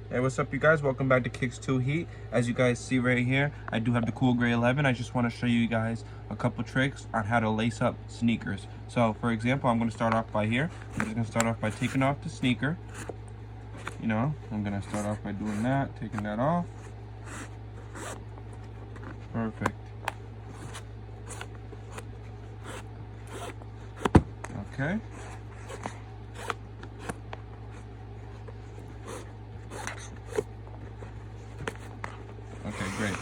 Hey, what's up, you guys? Welcome back to Kicks 2 Heat. As you guys see right here, I do have the Cool Gray 11. I just want to show you guys a couple tricks on how to lace up sneakers. So, for example, I'm going to start off by here. I'm just going to start off by taking off the sneaker. You know, I'm going to start off by doing that, taking that off. Perfect. Okay. Okay, great.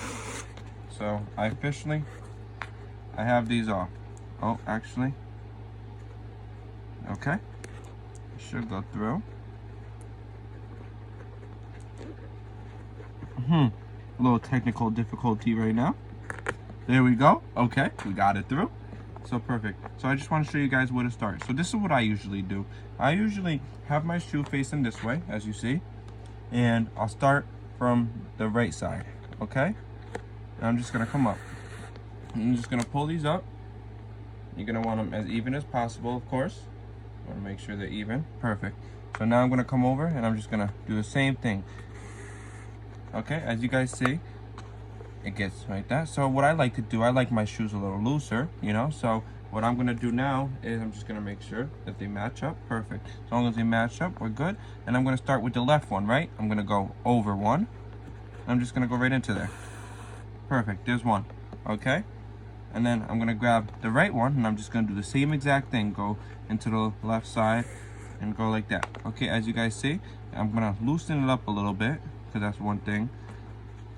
So I have these off. Oh, actually, okay. It should go through. A little technical difficulty right now. There we go. Okay, we got it through. So perfect. So I just want to show you guys where to start. So this is what I usually do. I usually have my shoe facing this way, as you see, and I'll start from the right side. Okay, and I'm just gonna come up. I'm just gonna pull these up. You're gonna want them as even as possible, of course. Want to make sure they're even. Perfect. So now I'm gonna come over and I'm just gonna do the same thing. Okay, as you guys see, it gets like that. So what I like to do, I like my shoes a little looser, you know. So what I'm gonna do now is I'm just gonna make sure that they match up. Perfect. As long as they match up, we're good. And I'm gonna start with the left one, right? I'm gonna go over one. I'm just gonna go right into there. Perfect, there's one, okay? And then I'm gonna grab the right one and I'm just gonna do the same exact thing. Go into the left side and go like that. Okay, as you guys see, I'm gonna loosen it up a little bit because that's one thing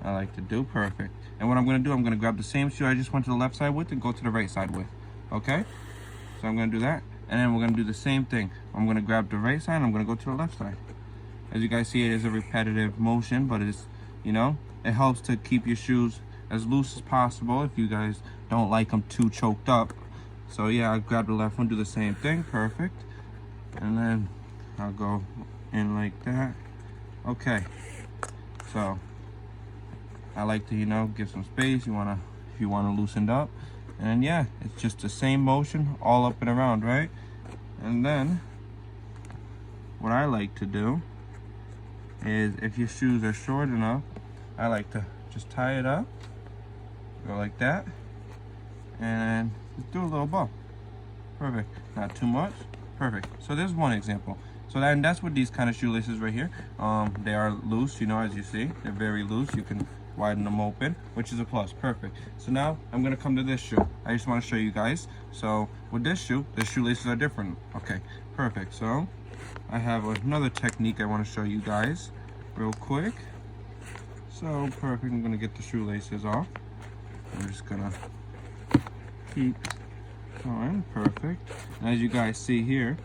I like to do. Perfect. And what I'm gonna do, I'm gonna grab the same shoe I just went to the left side with and go to the right side with, okay? So I'm gonna do that. And then we're gonna do the same thing. I'm gonna grab the right side and I'm gonna go to the left side. As you guys see, it is a repetitive motion, but it's, you know, it helps to keep your shoes as loose as possible if you guys don't like them too choked up. So yeah, I grab the left one, do the same thing. Perfect. And then I'll go in like that. Okay. So I like to, you know, give some space. If you wanna loosen up. And yeah, it's just the same motion all up and around, right? And then what I like to do is, if your shoes are short enough, I like to just tie it up, go like that, and just do a little bow. Perfect. Not too much. Perfect. So there's one example. So that's what these kind of shoelaces right here. They are loose, you know, as you see, they're very loose. You can widen them open, which is a plus. Perfect. So now I'm gonna come to this shoe. I just want to show you guys. So with this shoe, the shoelaces are different. Okay. Perfect. So I have another technique I want to show you guys real quick. So perfect, I'm gonna get the shoelaces off. I'm just gonna keep going. Perfect. And as you guys see here,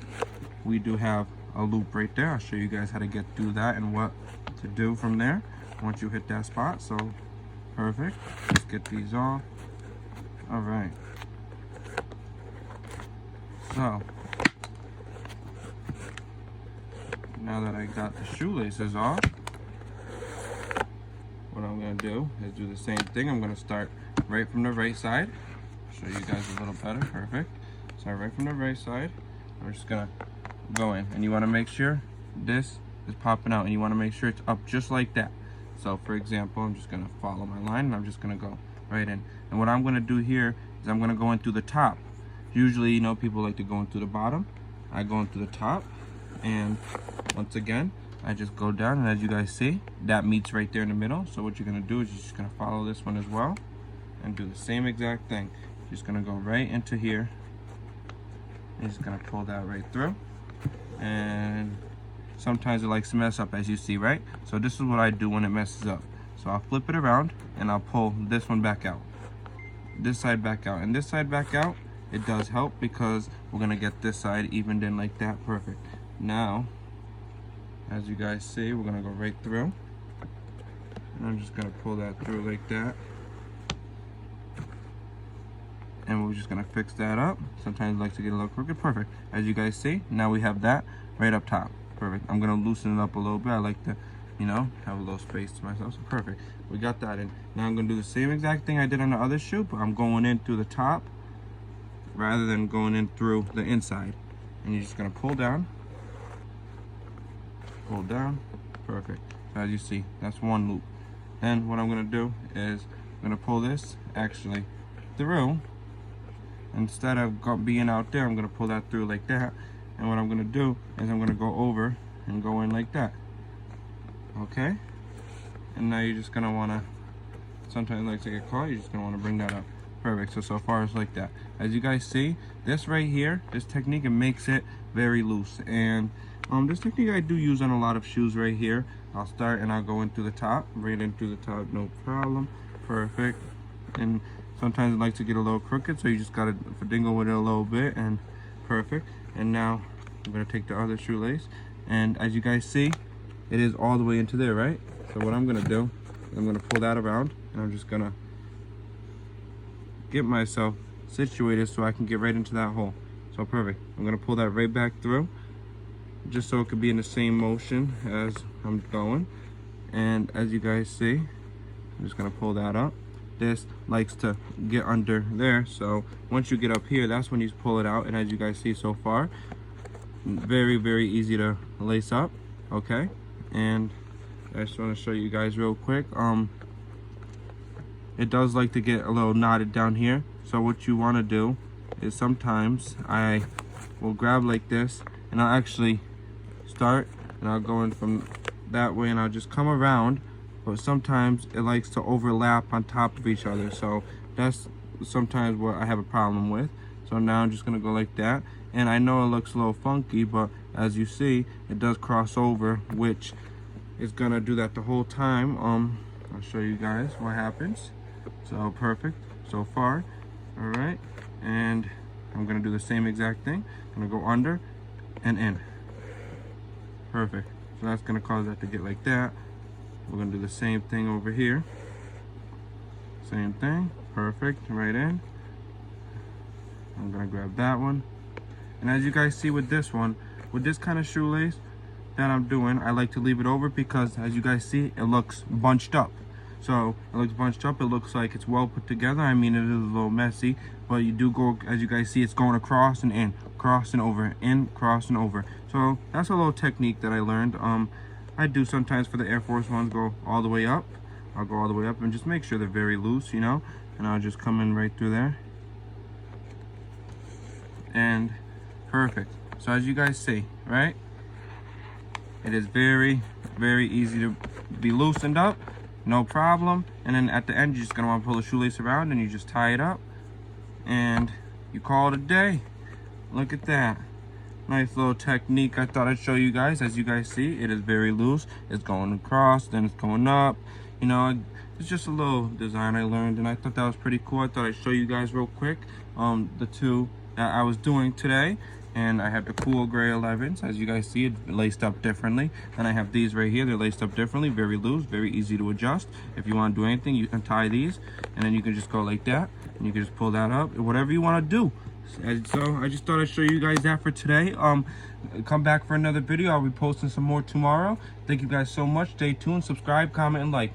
we do have a loop right there. I'll show you guys how to get through that and what to do from there once you hit that spot. So perfect. Let's get these off. All right. So now that I got the shoelaces off, what I'm gonna do is do the same thing. I'm gonna start right from the right side. Show you guys a little better. Perfect. Start right from the right side. We're just gonna go in, and you wanna make sure this is popping out, and you wanna make sure it's up just like that. So for example, I'm just gonna follow my line, and I'm just gonna go right in. And what I'm gonna do here is I'm gonna go in through the top. Usually, you know, people like to go in through the bottom. I go in through the top, and once again, I just go down, and as you guys see, that meets right there in the middle. So what you're gonna do is you're just gonna follow this one as well and do the same exact thing. You're just gonna go right into here. You're just gonna pull that right through. And sometimes it likes to mess up, as you see, right? So this is what I do when it messes up. So I'll flip it around and I'll pull this one back out. This side back out and this side back out. It does help because we're gonna get this side evened in like that. Perfect. Now, as you guys see, we're gonna go right through. And I'm just gonna pull that through like that. And we're just gonna fix that up. Sometimes it likes to get a little crooked. Perfect. As you guys see, now we have that right up top. Perfect. I'm gonna loosen it up a little bit. I like to, you know, have a little space to myself. So perfect. We got that in. Now I'm gonna do the same exact thing I did on the other shoe, but I'm going in through the top rather than going in through the inside. And you're just gonna pull down. Pull down. Perfect. As you see, that's one loop. Then what I'm gonna do is I'm gonna pull this actually through. Instead of being out there, I'm gonna pull that through like that. And what I'm gonna do is I'm gonna go over and go in like that. Okay? And now you're just gonna wanna, sometimes like to get caught, you're just gonna wanna bring that up. Perfect. So far it's like that. As you guys see, this right here, this technique, it makes it very loose. And this technique I do use on a lot of shoes right here. I'll start and I'll go in through the top, right in through the top, no problem. Perfect. And sometimes I like to get a little crooked, so you just gotta dingle with it a little bit, and perfect. And now I'm gonna take the other shoelace, and as you guys see, it is all the way into there, right? So what I'm gonna do, I'm gonna pull that around, and I'm just gonna get myself situated so I can get right into that hole. So perfect. I'm gonna pull that right back through, just so it could be in the same motion as I'm going. And as you guys see, I'm just gonna pull that up. This likes to get under there, so once you get up here, that's when you pull it out. And as you guys see so far, very, very easy to lace up. Okay, and I just want to show you guys real quick. It does like to get a little knotted down here, so what you want to do is sometimes I will grab like this, and I'll actually start, and I'll go in from that way, and I'll just come around. But sometimes it likes to overlap on top of each other, so that's sometimes what I have a problem with. So now I'm just gonna go like that, and I know it looks a little funky, but as you see, it does cross over, which is gonna do that the whole time. I'll show you guys what happens. So perfect so far. All right, and I'm gonna do the same exact thing. I'm gonna go under and in. Perfect. So that's gonna cause that to get like that. We're gonna do the same thing over here. Same thing. Perfect. Right in. I'm gonna grab that one. And as you guys see with this one, with this kind of shoelace that I'm doing, I like to leave it over because as you guys see, it looks bunched up. So it looks bunched up. It looks like it's well put together. I mean, it is a little messy, but you do go, as you guys see, it's going across and in, cross and over, in, cross and over. So that's a little technique that I learned. I do sometimes for the Air Force Ones go all the way up. I'll go all the way up and just make sure they're very loose, you know, and I'll just come in right through there. And perfect. So as you guys see, right, it is very, very easy to be loosened up, no problem. And then at the end, you're just gonna want to pull the shoelace around and you just tie it up and you call it a day. Look at that. Nice little technique I thought I'd show you guys. As you guys see, it is very loose. It's going across, then it's going up. You know, it's just a little design I learned, and I thought that was pretty cool. I thought I'd show you guys real quick the two that I was doing today. And I have the cool gray 11s. As you guys see, it's laced up differently. And I have these right here. They're laced up differently, very loose, very easy to adjust. If you want to do anything, you can tie these, and then you can just go like that, and you can just pull that up, whatever you want to do. And so I just thought I'd show you guys that for today. Come back for another video. I'll be posting some more tomorrow. Thank you guys so much. Stay tuned, subscribe, comment, and like.